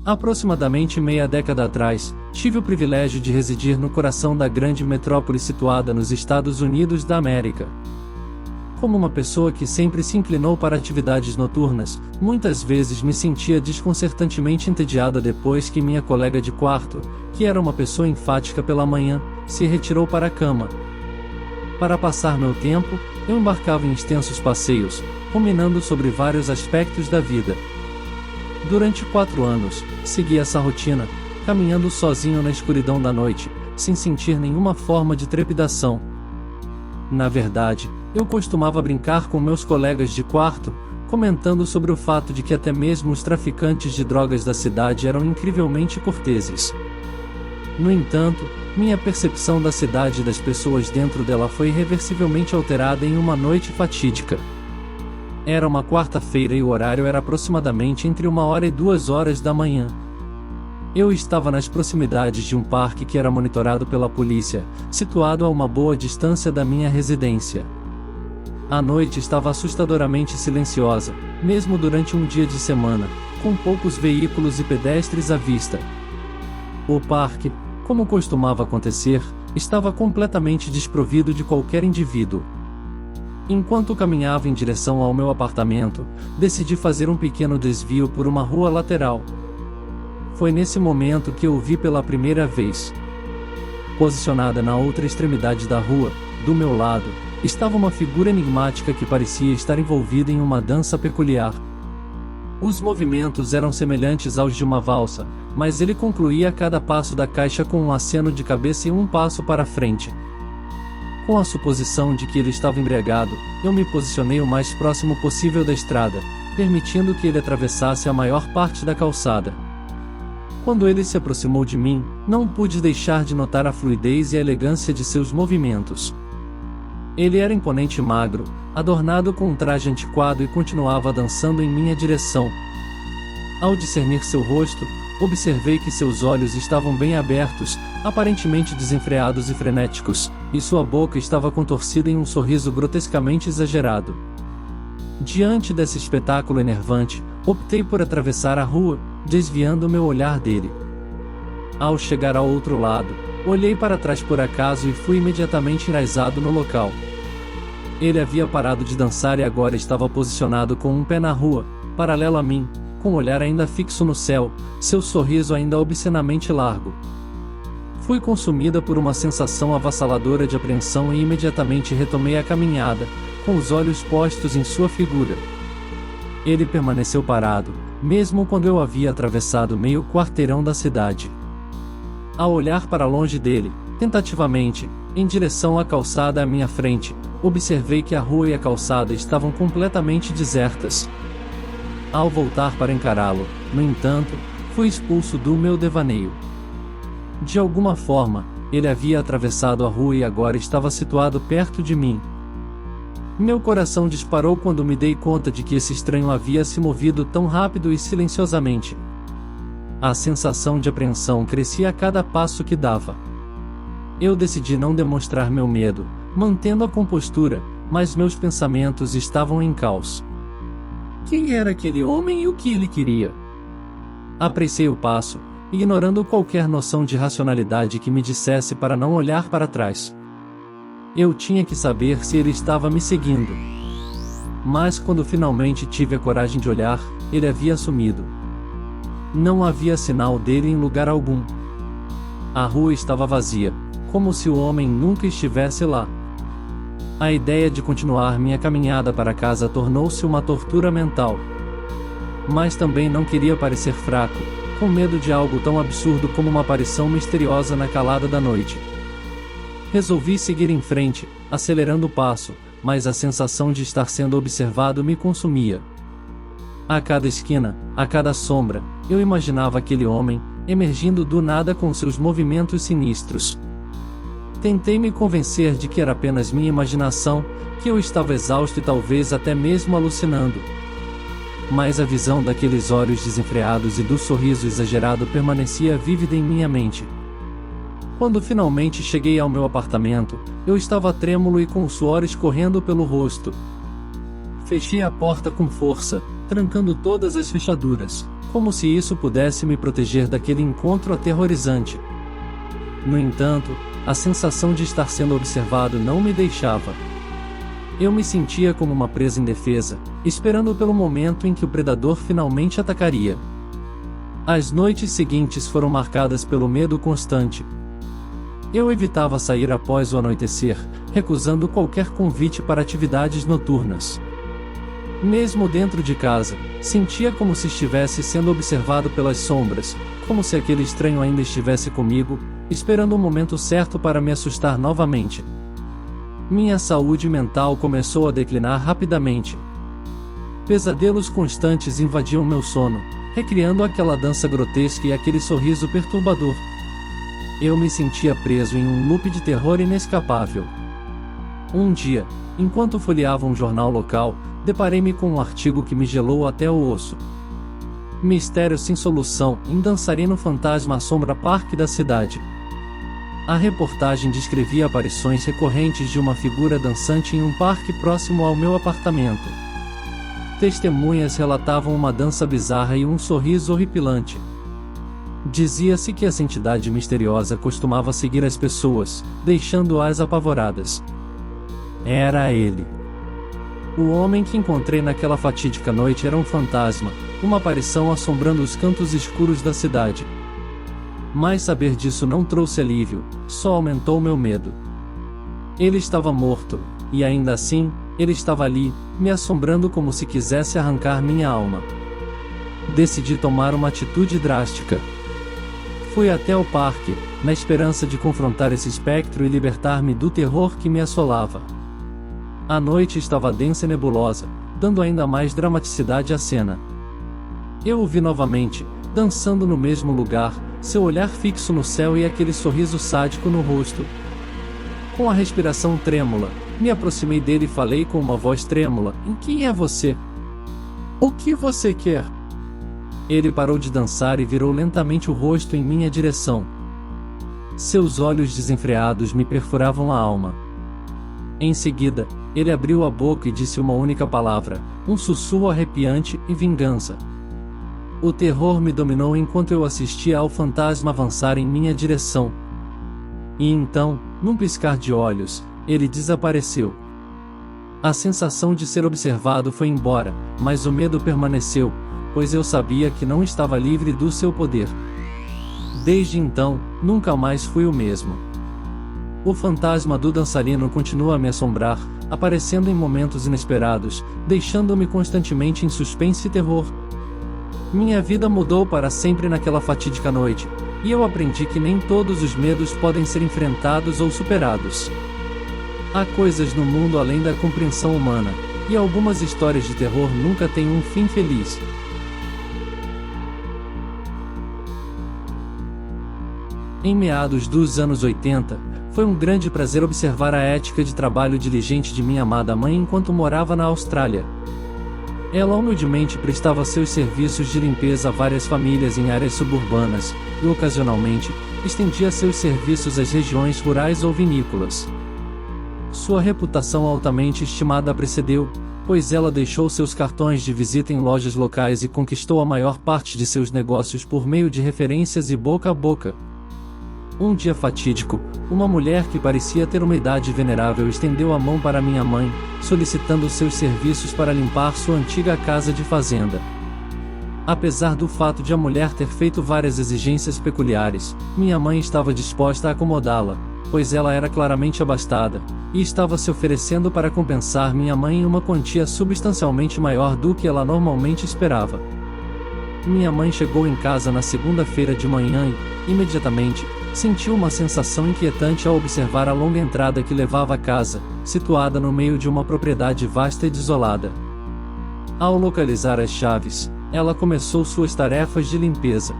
Aproximadamente meia década atrás, tive o privilégio de residir no coração da grande metrópole situada nos Estados Unidos da América. Como uma pessoa que sempre se inclinou para atividades noturnas, muitas vezes me sentia desconcertantemente entediada depois que minha colega de quarto, que era uma pessoa enfática pela manhã, se retirou para a cama. Para passar meu tempo, eu embarcava em extensos passeios, ruminando sobre vários aspectos da vida. Durante 4 anos, segui essa rotina, caminhando sozinho na escuridão da noite, sem sentir nenhuma forma de trepidação. Na verdade, eu costumava brincar com meus colegas de quarto, comentando sobre o fato de que até mesmo os traficantes de drogas da cidade eram incrivelmente corteses. No entanto, minha percepção da cidade e das pessoas dentro dela foi irreversivelmente alterada em uma noite fatídica. Era uma quarta-feira e o horário era aproximadamente entre 1h e 2h da manhã. Eu estava nas proximidades de um parque que era monitorado pela polícia, situado a uma boa distância da minha residência. A noite estava assustadoramente silenciosa, mesmo durante um dia de semana, com poucos veículos e pedestres à vista. O parque, como costumava acontecer, estava completamente desprovido de qualquer indivíduo. Enquanto caminhava em direção ao meu apartamento, decidi fazer um pequeno desvio por uma rua lateral. Foi nesse momento que eu o vi pela primeira vez. Posicionada na outra extremidade da rua, do meu lado, estava uma figura enigmática que parecia estar envolvida em uma dança peculiar. Os movimentos eram semelhantes aos de uma valsa, mas ele concluía cada passo da caixa com um aceno de cabeça e um passo para frente. Com a suposição de que ele estava embriagado, eu me posicionei o mais próximo possível da estrada, permitindo que ele atravessasse a maior parte da calçada. Quando ele se aproximou de mim, não pude deixar de notar a fluidez e a elegância de seus movimentos. Ele era imponente e magro, adornado com um traje antiquado e continuava dançando em minha direção. Ao discernir seu rosto, observei que seus olhos estavam bem abertos, aparentemente desenfreados e frenéticos, e sua boca estava contorcida em um sorriso grotescamente exagerado. Diante desse espetáculo enervante, optei por atravessar a rua, desviando meu olhar dele. Ao chegar ao outro lado, olhei para trás por acaso e fui imediatamente enraizado no local. Ele havia parado de dançar e agora estava posicionado com um pé na rua, paralelo a mim, com o olhar ainda fixo no céu, seu sorriso ainda obscenamente largo. Fui consumida por uma sensação avassaladora de apreensão e imediatamente retomei a caminhada, com os olhos postos em sua figura. Ele permaneceu parado, mesmo quando eu havia atravessado meio quarteirão da cidade. Ao olhar para longe dele, tentativamente, em direção à calçada à minha frente, observei que a rua e a calçada estavam completamente desertas. Ao voltar para encará-lo, no entanto, fui expulso do meu devaneio. De alguma forma, ele havia atravessado a rua e agora estava situado perto de mim. Meu coração disparou quando me dei conta de que esse estranho havia se movido tão rápido e silenciosamente. A sensação de apreensão crescia a cada passo que dava. Eu decidi não demonstrar meu medo, mantendo a compostura, mas meus pensamentos estavam em caos. Quem era aquele homem e o que ele queria? Apressei o passo, ignorando qualquer noção de racionalidade que me dissesse para não olhar para trás. Eu tinha que saber se ele estava me seguindo. Mas quando finalmente tive a coragem de olhar, ele havia sumido. Não havia sinal dele em lugar algum. A rua estava vazia, como se o homem nunca estivesse lá. A ideia de continuar minha caminhada para casa tornou-se uma tortura mental. Mas também não queria parecer fraco, com medo de algo tão absurdo como uma aparição misteriosa na calada da noite. Resolvi seguir em frente, acelerando o passo, mas a sensação de estar sendo observado me consumia. A cada esquina, a cada sombra, eu imaginava aquele homem, emergindo do nada com seus movimentos sinistros. Tentei me convencer de que era apenas minha imaginação, que eu estava exausto e talvez até mesmo alucinando. Mas a visão daqueles olhos desenfreados e do sorriso exagerado permanecia vívida em minha mente. Quando finalmente cheguei ao meu apartamento, eu estava trêmulo e com o suor escorrendo pelo rosto. Fechei a porta com força, trancando todas as fechaduras, como se isso pudesse me proteger daquele encontro aterrorizante. No entanto, a sensação de estar sendo observado não me deixava. Eu me sentia como uma presa indefesa, esperando pelo momento em que o predador finalmente atacaria. As noites seguintes foram marcadas pelo medo constante. Eu evitava sair após o anoitecer, recusando qualquer convite para atividades noturnas. Mesmo dentro de casa, sentia como se estivesse sendo observado pelas sombras, como se aquele estranho ainda estivesse comigo, esperando o momento certo para me assustar novamente. Minha saúde mental começou a declinar rapidamente. Pesadelos constantes invadiam meu sono, recriando aquela dança grotesca e aquele sorriso perturbador. Eu me sentia preso em um loop de terror inescapável. Um dia, enquanto folheava um jornal local, deparei-me com um artigo que me gelou até o osso. Mistério sem solução, em dançarino fantasma assombra parque da cidade. A reportagem descrevia aparições recorrentes de uma figura dançante em um parque próximo ao meu apartamento. Testemunhas relatavam uma dança bizarra e um sorriso horripilante. Dizia-se que essa entidade misteriosa costumava seguir as pessoas, deixando-as apavoradas. Era ele. O homem que encontrei naquela fatídica noite era um fantasma, uma aparição assombrando os cantos escuros da cidade. Mas saber disso não trouxe alívio, só aumentou meu medo. Ele estava morto, e ainda assim, ele estava ali, me assombrando como se quisesse arrancar minha alma. Decidi tomar uma atitude drástica. Fui até o parque, na esperança de confrontar esse espectro e libertar-me do terror que me assolava. A noite estava densa e nebulosa, dando ainda mais dramaticidade à cena. Eu o vi novamente, dançando no mesmo lugar, seu olhar fixo no céu e aquele sorriso sádico no rosto. Com a respiração trêmula, me aproximei dele e falei com uma voz trêmula: "Quem é você? O que você quer?" Ele parou de dançar e virou lentamente o rosto em minha direção. Seus olhos desenfreados me perfuravam a alma. Em seguida, ele abriu a boca e disse uma única palavra, um sussurro arrepiante: vingança. O terror me dominou enquanto eu assistia ao fantasma avançar em minha direção. E então, num piscar de olhos, ele desapareceu. A sensação de ser observado foi embora, mas o medo permaneceu, pois eu sabia que não estava livre do seu poder. Desde então, nunca mais fui o mesmo. O fantasma do dançarino continua a me assombrar, aparecendo em momentos inesperados, deixando-me constantemente em suspense e terror. Minha vida mudou para sempre naquela fatídica noite, e eu aprendi que nem todos os medos podem ser enfrentados ou superados. Há coisas no mundo além da compreensão humana, e algumas histórias de terror nunca têm um fim feliz. Em meados dos anos 80, foi um grande prazer observar a ética de trabalho diligente de minha amada mãe enquanto morava na Austrália. Ela humildemente prestava seus serviços de limpeza a várias famílias em áreas suburbanas, e ocasionalmente, estendia seus serviços às regiões rurais ou vinícolas. Sua reputação altamente estimada a precedeu, pois ela deixou seus cartões de visita em lojas locais e conquistou a maior parte de seus negócios por meio de referências e boca a boca. Um dia fatídico, uma mulher que parecia ter uma idade venerável estendeu a mão para minha mãe, solicitando seus serviços para limpar sua antiga casa de fazenda. Apesar do fato de a mulher ter feito várias exigências peculiares, minha mãe estava disposta a acomodá-la, pois ela era claramente abastada, e estava se oferecendo para compensar minha mãe em uma quantia substancialmente maior do que ela normalmente esperava. Minha mãe chegou em casa na segunda-feira de manhã e, imediatamente, sentiu uma sensação inquietante ao observar a longa entrada que levava à casa, situada no meio de uma propriedade vasta e desolada. Ao localizar as chaves, ela começou suas tarefas de limpeza.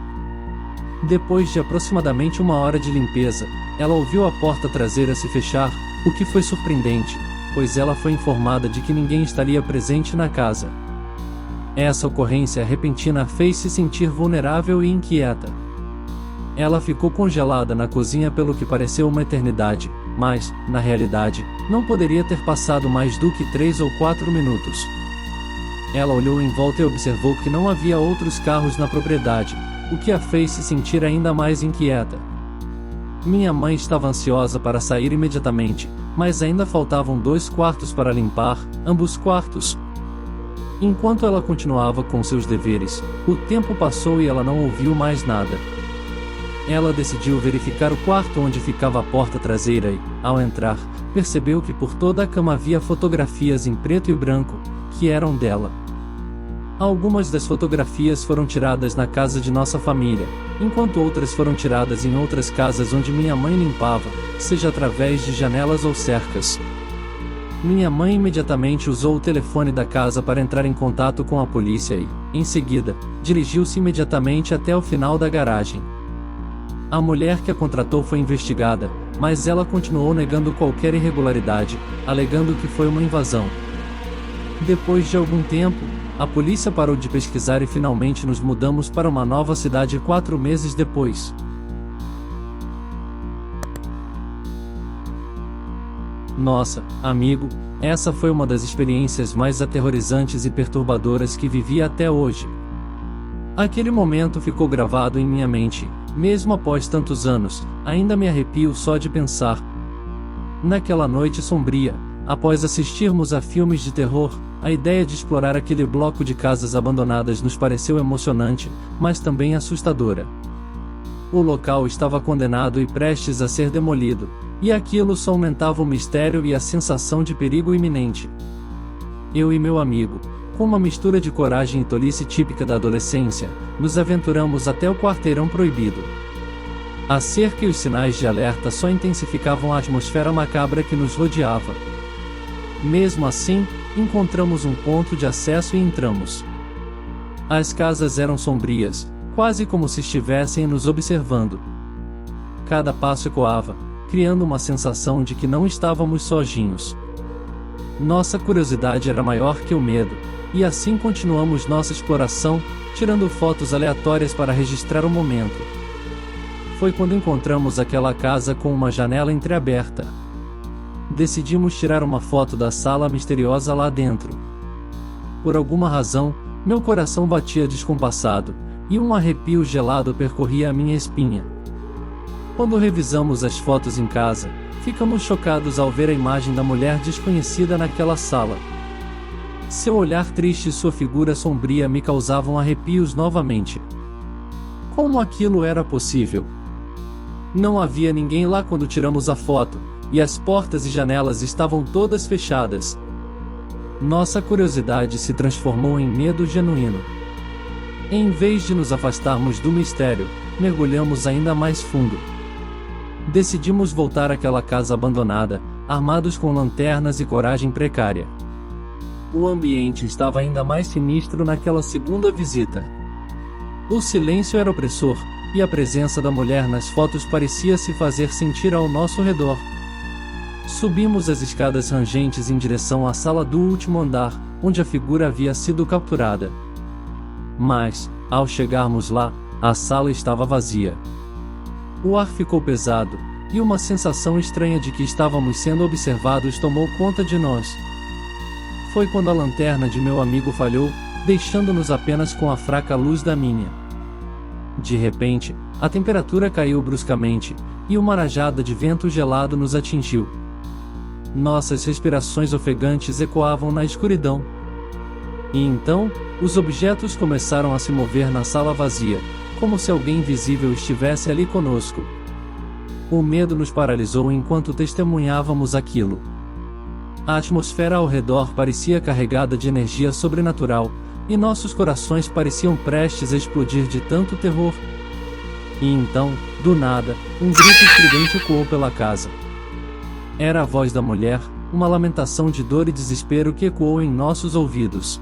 Depois de aproximadamente 1 hora de limpeza, ela ouviu a porta traseira se fechar, o que foi surpreendente, pois ela foi informada de que ninguém estaria presente na casa. Essa ocorrência repentina a fez-se sentir vulnerável e inquieta. Ela ficou congelada na cozinha pelo que pareceu uma eternidade, mas, na realidade, não poderia ter passado mais do que 3 ou 4 minutos. Ela olhou em volta e observou que não havia outros carros na propriedade, o que a fez se sentir ainda mais inquieta. Minha mãe estava ansiosa para sair imediatamente, mas ainda faltavam 2 quartos para limpar, ambos quartos. Enquanto ela continuava com seus deveres, o tempo passou e ela não ouviu mais nada. Ela decidiu verificar o quarto onde ficava a porta traseira e, ao entrar, percebeu que por toda a cama havia fotografias em preto e branco, que eram dela. Algumas das fotografias foram tiradas na casa de nossa família, enquanto outras foram tiradas em outras casas onde minha mãe limpava, seja através de janelas ou cercas. Minha mãe imediatamente usou o telefone da casa para entrar em contato com a polícia e, em seguida, dirigiu-se imediatamente até o final da garagem. A mulher que a contratou foi investigada, mas ela continuou negando qualquer irregularidade, alegando que foi uma invasão. Depois de algum tempo, a polícia parou de pesquisar e finalmente nos mudamos para uma nova cidade 4 meses depois. Nossa, amigo, essa foi uma das experiências mais aterrorizantes e perturbadoras que vivi até hoje. Aquele momento ficou gravado em minha mente, mesmo após tantos anos, ainda me arrepio só de pensar. Naquela noite sombria, após assistirmos a filmes de terror, a ideia de explorar aquele bloco de casas abandonadas nos pareceu emocionante, mas também assustadora. O local estava condenado e prestes a ser demolido, e aquilo só aumentava o mistério e a sensação de perigo iminente. Eu e meu amigo, com uma mistura de coragem e tolice típica da adolescência, nos aventuramos até o quarteirão proibido. A cerca e os sinais de alerta só intensificavam a atmosfera macabra que nos rodeava. Mesmo assim, encontramos um ponto de acesso e entramos. As casas eram sombrias, quase como se estivessem nos observando. Cada passo ecoava, criando uma sensação de que não estávamos sozinhos. Nossa curiosidade era maior que o medo, e assim continuamos nossa exploração, tirando fotos aleatórias para registrar o momento. Foi quando encontramos aquela casa com uma janela entreaberta. Decidimos tirar uma foto da sala misteriosa lá dentro. Por alguma razão, meu coração batia descompassado, e um arrepio gelado percorria a minha espinha. Quando revisamos as fotos em casa, ficamos chocados ao ver a imagem da mulher desconhecida naquela sala. Seu olhar triste e sua figura sombria me causavam arrepios novamente. Como aquilo era possível? Não havia ninguém lá quando tiramos a foto, e as portas e janelas estavam todas fechadas. Nossa curiosidade se transformou em medo genuíno. Em vez de nos afastarmos do mistério, mergulhamos ainda mais fundo. Decidimos voltar àquela casa abandonada, armados com lanternas e coragem precária. O ambiente estava ainda mais sinistro naquela segunda visita. O silêncio era opressor, e a presença da mulher nas fotos parecia se fazer sentir ao nosso redor. Subimos as escadas rangentes em direção à sala do último andar, onde a figura havia sido capturada. Mas, ao chegarmos lá, a sala estava vazia. O ar ficou pesado, e uma sensação estranha de que estávamos sendo observados tomou conta de nós. Foi quando a lanterna de meu amigo falhou, deixando-nos apenas com a fraca luz da minha. De repente, a temperatura caiu bruscamente, e uma rajada de vento gelado nos atingiu. Nossas respirações ofegantes ecoavam na escuridão. E então, os objetos começaram a se mover na sala vazia, como se alguém invisível estivesse ali conosco. O medo nos paralisou enquanto testemunhávamos aquilo. A atmosfera ao redor parecia carregada de energia sobrenatural, e nossos corações pareciam prestes a explodir de tanto terror. E então, do nada, um grito estridente ecoou pela casa. Era a voz da mulher, uma lamentação de dor e desespero que ecoou em nossos ouvidos.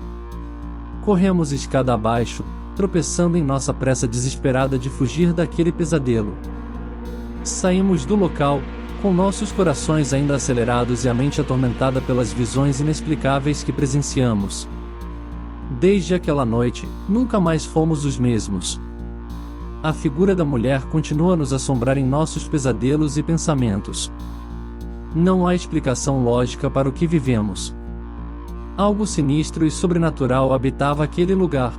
Corremos escada abaixo, tropeçando em nossa pressa desesperada de fugir daquele pesadelo. Saímos do local, com nossos corações ainda acelerados e a mente atormentada pelas visões inexplicáveis que presenciamos. Desde aquela noite, nunca mais fomos os mesmos. A figura da mulher continua a nos assombrar em nossos pesadelos e pensamentos. Não há explicação lógica para o que vivemos. Algo sinistro e sobrenatural habitava aquele lugar.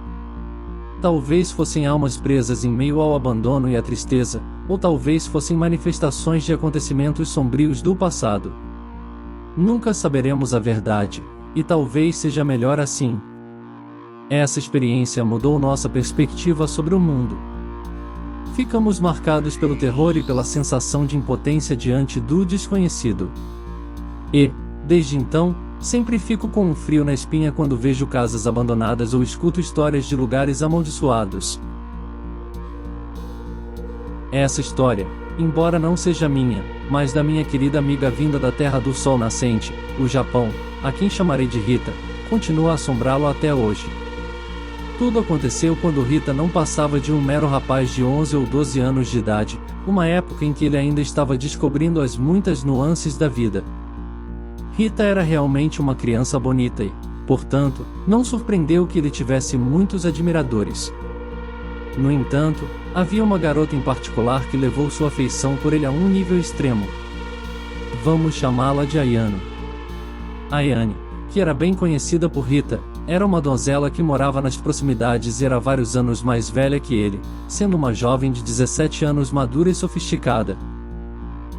Talvez fossem almas presas em meio ao abandono e à tristeza, ou talvez fossem manifestações de acontecimentos sombrios do passado. Nunca saberemos a verdade, e talvez seja melhor assim. Essa experiência mudou nossa perspectiva sobre o mundo. Ficamos marcados pelo terror e pela sensação de impotência diante do desconhecido. E, desde então, sempre fico com um frio na espinha quando vejo casas abandonadas ou escuto histórias de lugares amaldiçoados. Essa história, embora não seja minha, mas da minha querida amiga vinda da Terra do Sol Nascente, o Japão, a quem chamarei de Rita, continua a assombrá-lo até hoje. Tudo aconteceu quando Rita não passava de um mero rapaz de 11 ou 12 anos de idade, uma época em que ele ainda estava descobrindo as muitas nuances da vida. Rita era realmente uma criança bonita e, portanto, não surpreendeu que ele tivesse muitos admiradores. No entanto, havia uma garota em particular que levou sua afeição por ele a um nível extremo. Vamos chamá-la de Ayano. Ayane, que era bem conhecida por Rita, era uma donzela que morava nas proximidades e era vários anos mais velha que ele, sendo uma jovem de 17 anos madura e sofisticada.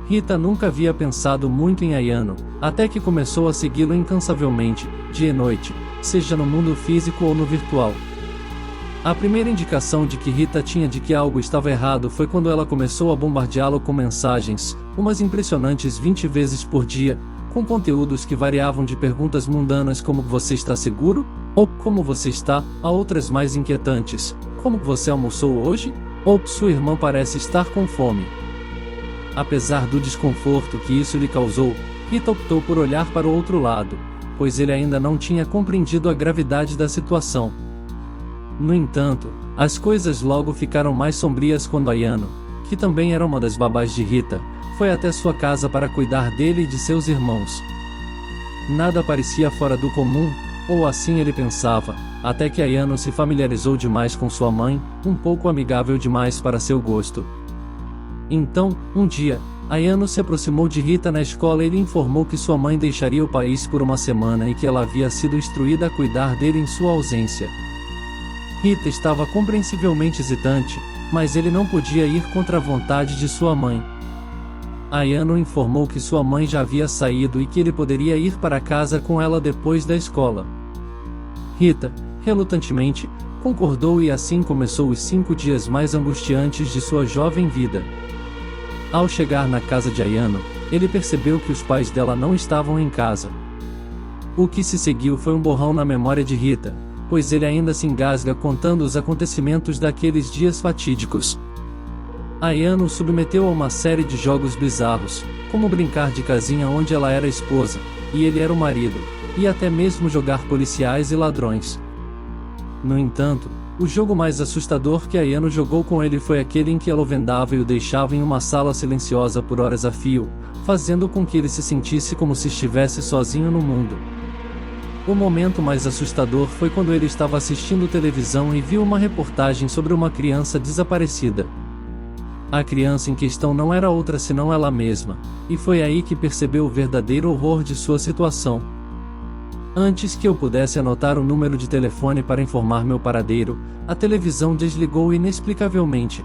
Rita nunca havia pensado muito em Ayano, até que começou a segui-lo incansavelmente, dia e noite, seja no mundo físico ou no virtual. A primeira indicação de que Rita tinha de que algo estava errado foi quando ela começou a bombardeá-lo com mensagens, umas impressionantes 20 vezes por dia, com conteúdos que variavam de perguntas mundanas como "você está seguro?" ou "como você está?", a outras mais inquietantes, como "você almoçou hoje?" ou "sua irmã parece estar com fome." Apesar do desconforto que isso lhe causou, Rita optou por olhar para o outro lado, pois ele ainda não tinha compreendido a gravidade da situação. No entanto, as coisas logo ficaram mais sombrias quando Ayano, que também era uma das babás de Rita, foi até sua casa para cuidar dele e de seus irmãos. Nada parecia fora do comum, ou assim ele pensava, até que Ayano se familiarizou demais com sua mãe, um pouco amigável demais para seu gosto. Então, um dia, Ayano se aproximou de Rita na escola e lhe informou que sua mãe deixaria o país por uma semana e que ela havia sido instruída a cuidar dele em sua ausência. Rita estava compreensivelmente hesitante, mas ele não podia ir contra a vontade de sua mãe. Ayano informou que sua mãe já havia saído e que ele poderia ir para casa com ela depois da escola. Rita, relutantemente, concordou e assim começou os 5 dias mais angustiantes de sua jovem vida. Ao chegar na casa de Ayano, ele percebeu que os pais dela não estavam em casa. O que se seguiu foi um borrão na memória de Rita, pois ele ainda se engasga contando os acontecimentos daqueles dias fatídicos. Ayano o submeteu a uma série de jogos bizarros, como brincar de casinha onde ela era esposa, e ele era o marido, e até mesmo jogar policiais e ladrões. No entanto, o jogo mais assustador que Ayano jogou com ele foi aquele em que ela o vendava e o deixava em uma sala silenciosa por horas a fio, fazendo com que ele se sentisse como se estivesse sozinho no mundo. O momento mais assustador foi quando ele estava assistindo televisão e viu uma reportagem sobre uma criança desaparecida. A criança em questão não era outra senão ela mesma, e foi aí que percebeu o verdadeiro horror de sua situação. Antes que eu pudesse anotar o número de telefone para informar meu paradeiro, a televisão desligou inexplicavelmente.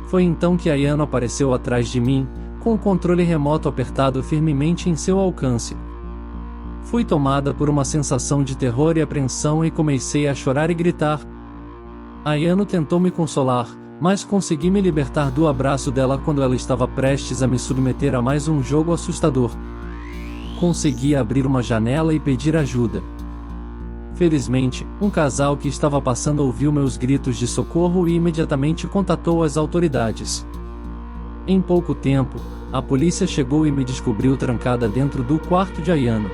Foi então que Ayano apareceu atrás de mim, com o controle remoto apertado firmemente em seu alcance. Fui tomada por uma sensação de terror e apreensão e comecei a chorar e gritar. Ayano tentou me consolar, mas consegui me libertar do abraço dela quando ela estava prestes a me submeter a mais um jogo assustador. Consegui abrir uma janela e pedir ajuda. Felizmente, um casal que estava passando ouviu meus gritos de socorro e imediatamente contatou as autoridades. Em pouco tempo, a polícia chegou e me descobriu trancada dentro do quarto de Ayano.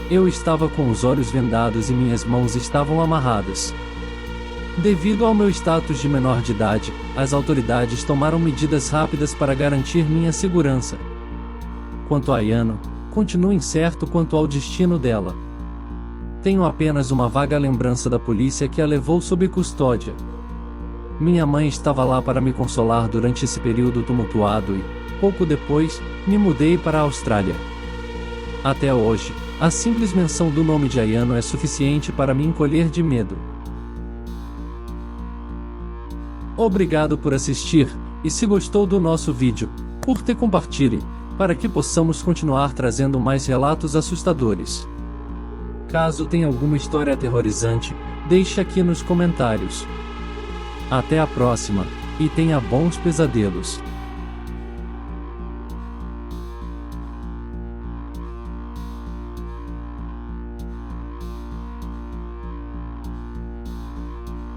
Eu estava com os olhos vendados e minhas mãos estavam amarradas. Devido ao meu status de menor de idade, as autoridades tomaram medidas rápidas para garantir minha segurança. Quanto a Ayano, continuo incerto quanto ao destino dela. Tenho apenas uma vaga lembrança da polícia que a levou sob custódia. Minha mãe estava lá para me consolar durante esse período tumultuado e, pouco depois, me mudei para a Austrália. Até hoje, A simples menção do nome de Ayano é suficiente para me encolher de medo. Obrigado por assistir, e se gostou do nosso vídeo, curta e compartilhe, para que possamos continuar trazendo mais relatos assustadores. Caso tenha alguma história aterrorizante, deixe aqui nos comentários. Até a próxima, e tenha bons pesadelos.